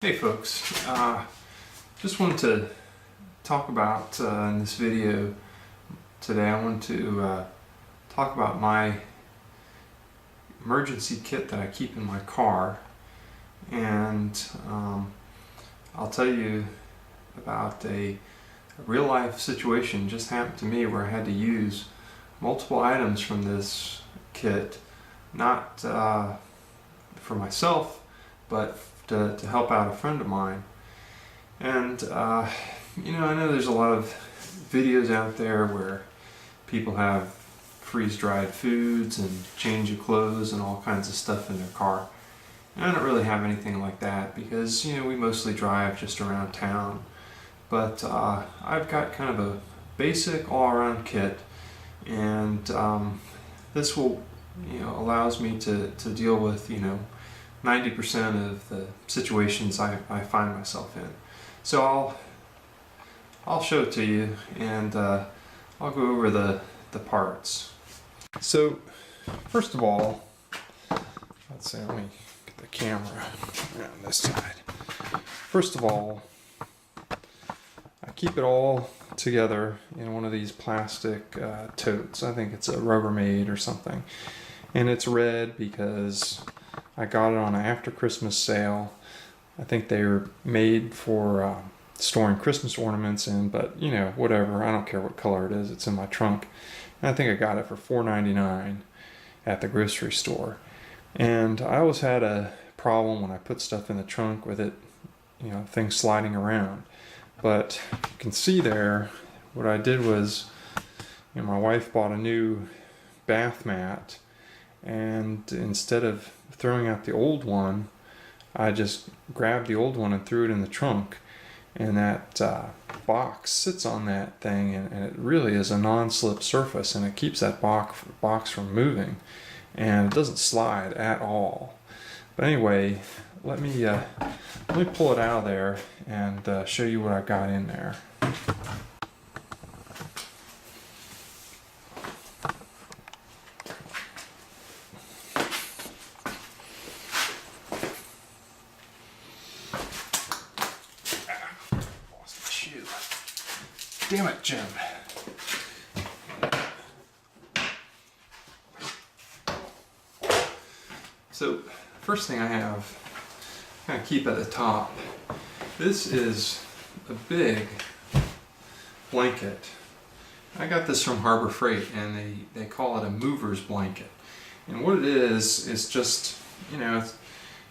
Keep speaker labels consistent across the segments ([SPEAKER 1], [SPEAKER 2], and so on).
[SPEAKER 1] Hey folks, just wanted to talk about in this video today, I want to talk about my emergency kit that I keep in my car, and I'll tell you about a real life situation just happened to me where I had to use multiple items from this kit, not for myself, but to help out a friend of mine. And I know there's a lot of videos out there where people have freeze-dried foods and change of clothes and all kinds of stuff in their car. And I don't really have anything like that because we mostly drive just around town. But I've got kind of a basic all-around kit, and this will allows me to deal with 90% of the situations I find myself in. So I'll show it to you, and I'll go over the parts. So first of all, let's see, let me get the camera around this side. First of all, I keep it all together in one of these plastic totes. I think it's a Rubbermaid or something, and it's red because I got it on an after Christmas sale. I think they were made for storing Christmas ornaments in, but whatever, I don't care what color it is, it's in my trunk. And I think I got it for $4.99 at the grocery store. And I always had a problem when I put stuff in the trunk with it, things sliding around. But you can see there, what I did was, my wife bought a new bath mat, and instead of throwing out the old one, I just grabbed the old one and threw it in the trunk, and that box sits on that thing, and it really is a non-slip surface, and it keeps that box from moving, and it doesn't slide at all. But anyway, let me pull it out of there and show you what I've got in there. Damn it, Jim. So, first thing I have, kind of keep at the top. This is a big blanket. I got this from Harbor Freight, and they call it a mover's blanket. And what it is just,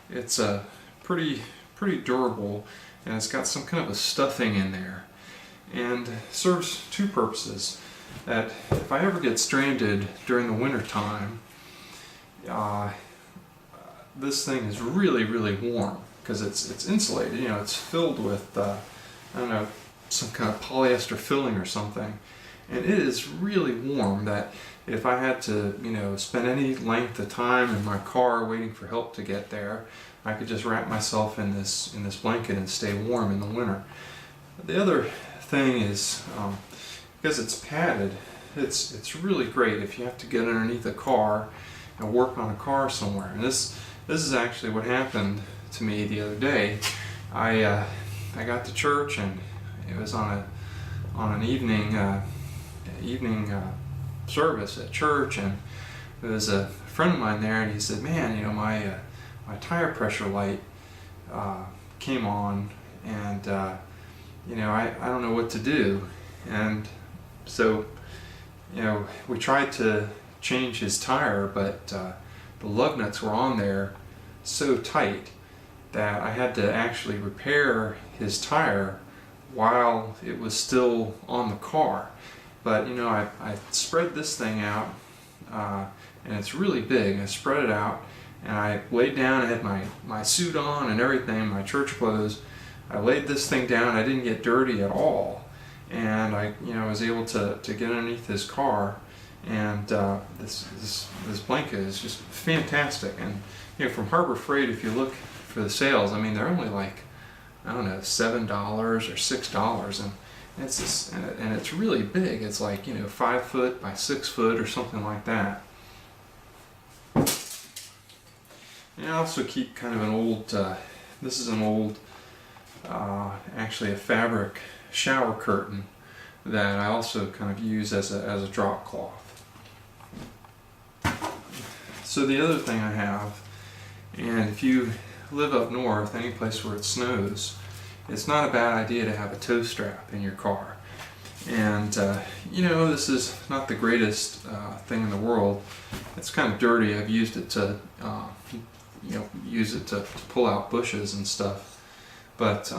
[SPEAKER 1] it's a pretty durable, and it's got some kind of a stuffing in there. And serves two purposes. That if I ever get stranded during the winter time, this thing is really warm because it's insulated. It's filled with some kind of polyester filling or something, and it is really warm. That if I had to spend any length of time in my car waiting for help to get there, I could just wrap myself in this blanket and stay warm in the winter. The other thing is, because it's padded, it's really great if you have to get underneath a car and work on a car somewhere. And this is actually what happened to me the other day. I got to church, and it was on an evening service at church, and there was a friend of mine there, and he said, "Man, my tire pressure light came on, and I don't know what to do." And so, we tried to change his tire, but the lug nuts were on there so tight that I had to actually repair his tire while it was still on the car. But I spread this thing out, and it's really big. I spread it out, and I laid down. I had my suit on and everything, my church clothes. I laid this thing down. I didn't get dirty at all, and I was able to get underneath his car. And this blanket is just fantastic. And from Harbor Freight, if you look for the sales, they're only like, I don't know, $7 or $6, and it's really big. It's like 5 foot by 6 foot or something like that. And I also keep kind of an old. This is an old actually a fabric shower curtain that I also kind of use as a drop cloth. So the other thing I have, and if you live up north, any place where it snows, it's not a bad idea to have a tow strap in your car. And you know, this is not the greatest thing in the world. It's kind of dirty. I've used it to use it to pull out bushes and stuff. But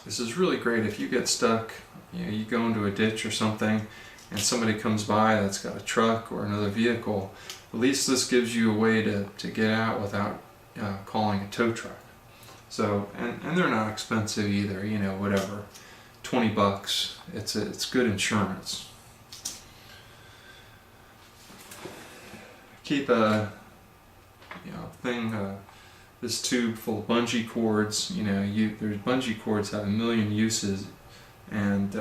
[SPEAKER 1] this is really great if you get stuck. You know, you go into a ditch or something, and somebody comes by that's got a truck or another vehicle. At least this gives you a way to get out without calling a tow truck. So, and they're not expensive either. You know, whatever, $20. It's good insurance. Keep a this tube full of bungee cords. You know, there's bungee cords have a million uses, and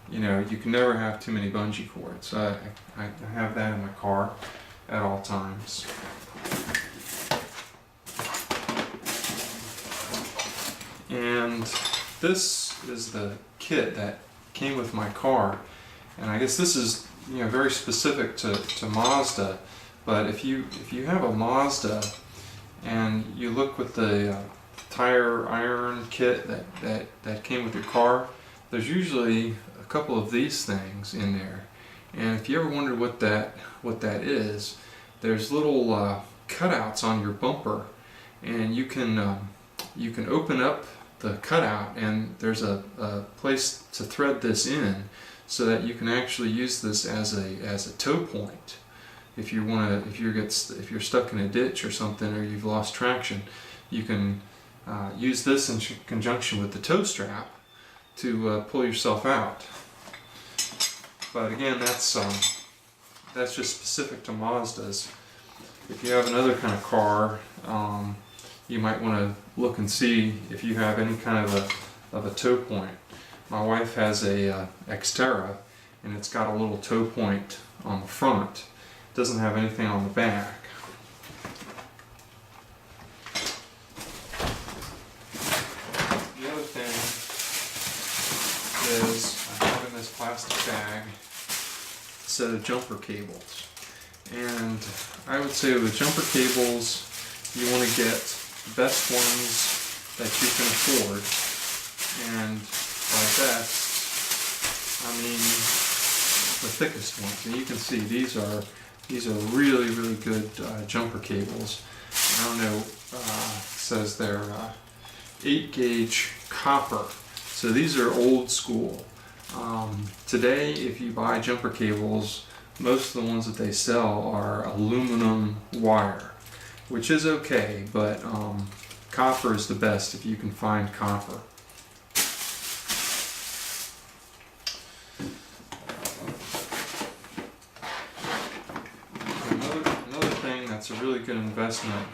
[SPEAKER 1] you know, you can never have too many bungee cords. I have that in my car at all times. And this is the kit that came with my car, and I guess this is, you know, very specific to Mazda. But if you have a Mazda and you look with the tire iron kit that came with your car, there's usually a couple of these things in there. And if you ever wondered what that is, there's little cutouts on your bumper, and you can open up the cutout, and there's a place to thread this in so that you can actually use this as a tow point. If you're stuck in a ditch or something, or you've lost traction, you can use this in conjunction with the tow strap to pull yourself out. But again, that's just specific to Mazdas. If you have another kind of car, you might want to look and see if you have any kind of a tow point. My wife has a Xterra, and it's got a little tow point on the front. It doesn't have anything on the back. The other thing is I have in this plastic bag a set of jumper cables. And I would say with jumper cables, you want to get the best ones that you can afford. And by best, I mean the thickest ones. And you can see these are really, really good jumper cables. I don't know, it says they're 8-gauge copper. So these are old school. Today, if you buy jumper cables, most of the ones that they sell are aluminum wire, which is okay, but copper is the best if you can find copper. Another thing that's a really good investment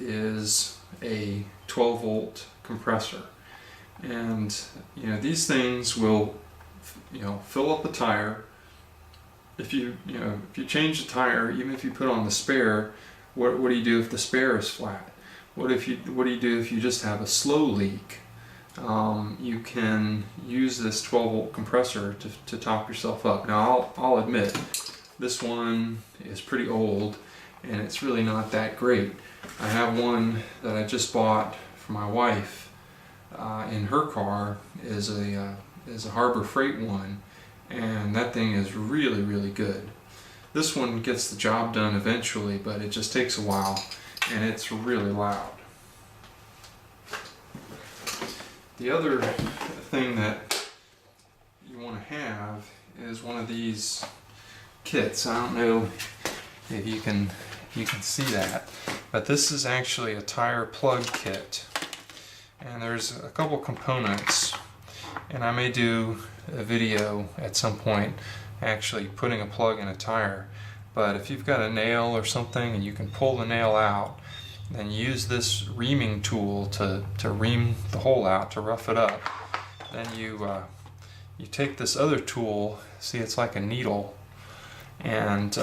[SPEAKER 1] is a 12-volt compressor. And you know, these things will, you know, fill up the tire. If you change the tire, even if you put on the spare, what do you do if the spare is flat? What do you do if you just have a slow leak? You can use this 12-volt compressor to top yourself up. Now I'll admit, this one is pretty old, and it's really not that great. I have one that I just bought for my wife. In her car is a Harbor Freight one, and that thing is really, really good. This one gets the job done eventually, but it just takes a while, and it's really loud. The other thing that you want to have is one of these kits. I don't know if you can see that, but this is actually a tire plug kit. And there's a couple components, and I may do a video at some point actually putting a plug in a tire. But if you've got a nail or something and you can pull the nail out, then use this reaming tool to ream the hole out, to rough it up. Then you take this other tool, see, it's like a needle, and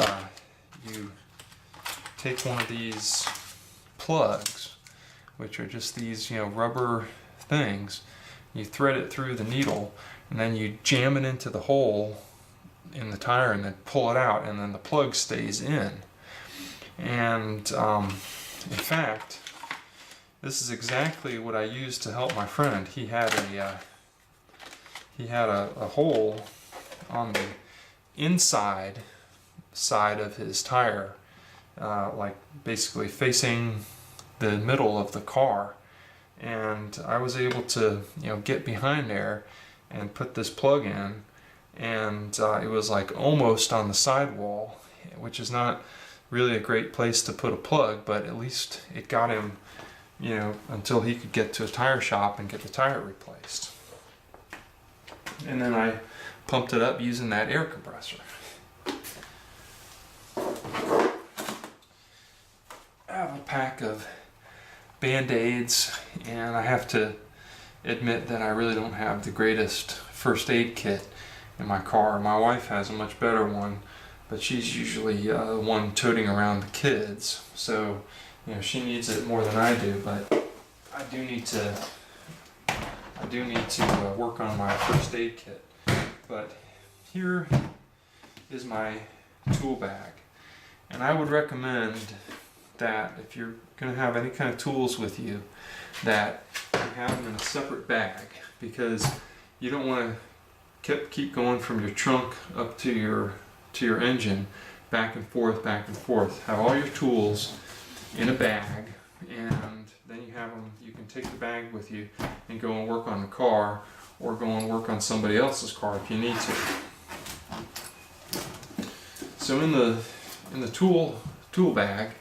[SPEAKER 1] you take one of these plugs, which are just these, you know, rubber things. You thread it through the needle, and then you jam it into the hole in the tire and then pull it out, and then the plug stays in. And in fact, this is exactly what I used to help my friend. He had a hole on the inside side of his tire, like basically facing the middle of the car, and I was able to get behind there and put this plug in, and it was like almost on the sidewall, which is not really a great place to put a plug, but at least it got him until he could get to a tire shop and get the tire replaced. And then I pumped it up using that air compressor. I have a pack of Band-Aids, and I have to admit that I really don't have the greatest first aid kit in my car. My wife has a much better one, but she's usually the one toting around the kids, so she needs it more than I do. But I do need to work on my first aid kit. But here is my tool bag, and I would recommend that if you're going to have any kind of tools with you, that you have them in a separate bag, because you don't want to keep going from your trunk up to your engine, back and forth. Have all your tools in a bag, and then you can take the bag with you and go and work on the car, or go and work on somebody else's car if you need to. So in the tool bag,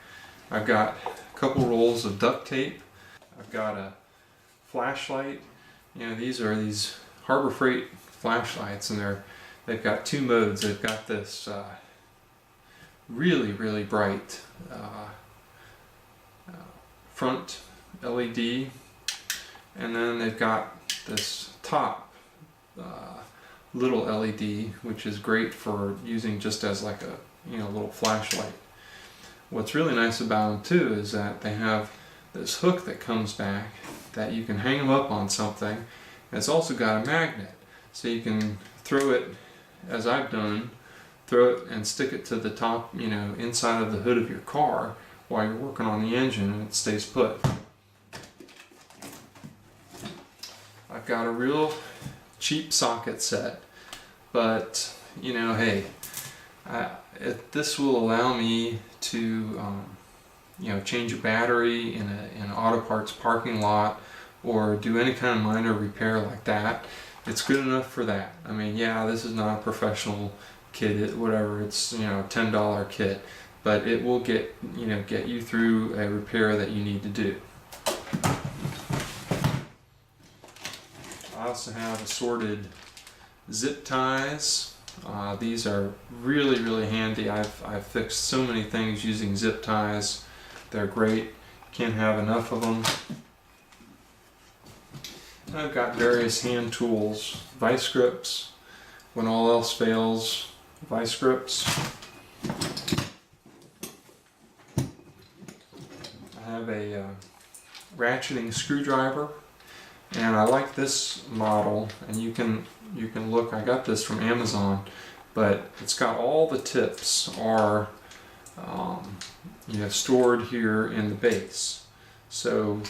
[SPEAKER 1] I've got a couple rolls of duct tape. I've got a flashlight. These are these Harbor Freight flashlights, and they've got two modes. They've got this really, really bright front LED, and then they've got this top little LED, which is great for using just as like a little flashlight. What's really nice about them too is that they have this hook that comes back that you can hang them up on something. And it's also got a magnet, so you can throw it, as I've done, throw it and stick it to the top, inside of the hood of your car while you're working on the engine, and it stays put. I've got a real cheap socket set, but hey, this will allow me to change a battery in an auto parts parking lot, or do any kind of minor repair like that. It's good enough for that. I mean, yeah, this is not a professional kit, whatever, it's $10 kit, but it will get you through a repair that you need to do. I also have assorted zip ties. These are really, really handy. I've fixed so many things using zip ties. They're great. Can't have enough of them. And I've got various hand tools, vice grips. When all else fails, vice grips. I have a ratcheting screwdriver, and I like this model. And you can look. I got this from Amazon, but it's got all the tips are stored here in the base. So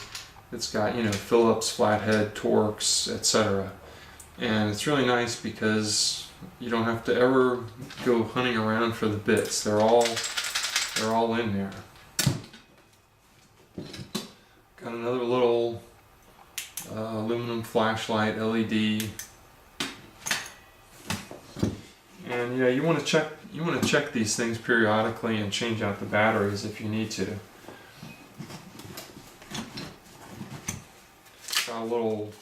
[SPEAKER 1] it's got Phillips, flathead, Torx, etc. And it's really nice because you don't have to ever go hunting around for the bits. They're all in there. Got another little aluminum flashlight LED. And you want to check these things periodically and change out the batteries if you need to. Got a little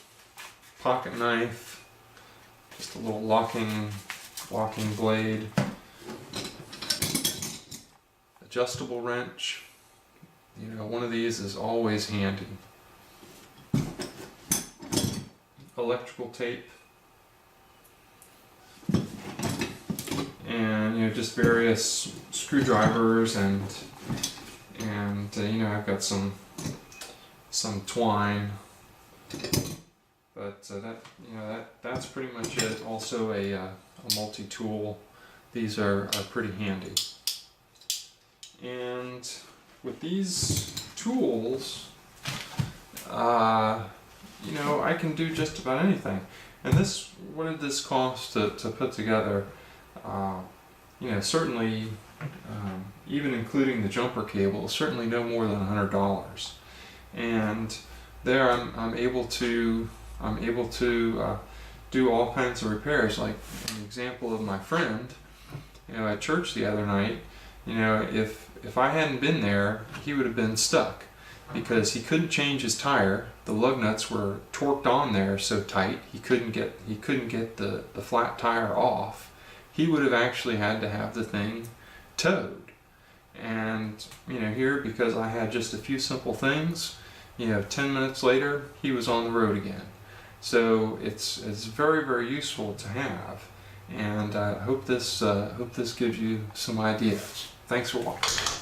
[SPEAKER 1] pocket knife, just a little locking blade, adjustable wrench. One of these is always handy. Electrical tape. And just various screwdrivers, and I've got some twine, But that's pretty much it. Also a multi-tool. These are pretty handy. And with these tools, I can do just about anything. And what did this cost to put together? Certainly, even including the jumper cable, certainly no more than $100. And there, I'm able to do all kinds of repairs. Like an example of my friend, at church the other night. If I hadn't been there, he would have been stuck because he couldn't change his tire. The lug nuts were torqued on there so tight he couldn't get the flat tire off. He would have actually had to have the thing towed. And here, because I had just a few simple things, 10 minutes later he was on the road again. So it's very, very useful to have. And I hope this gives you some ideas. Thanks for watching.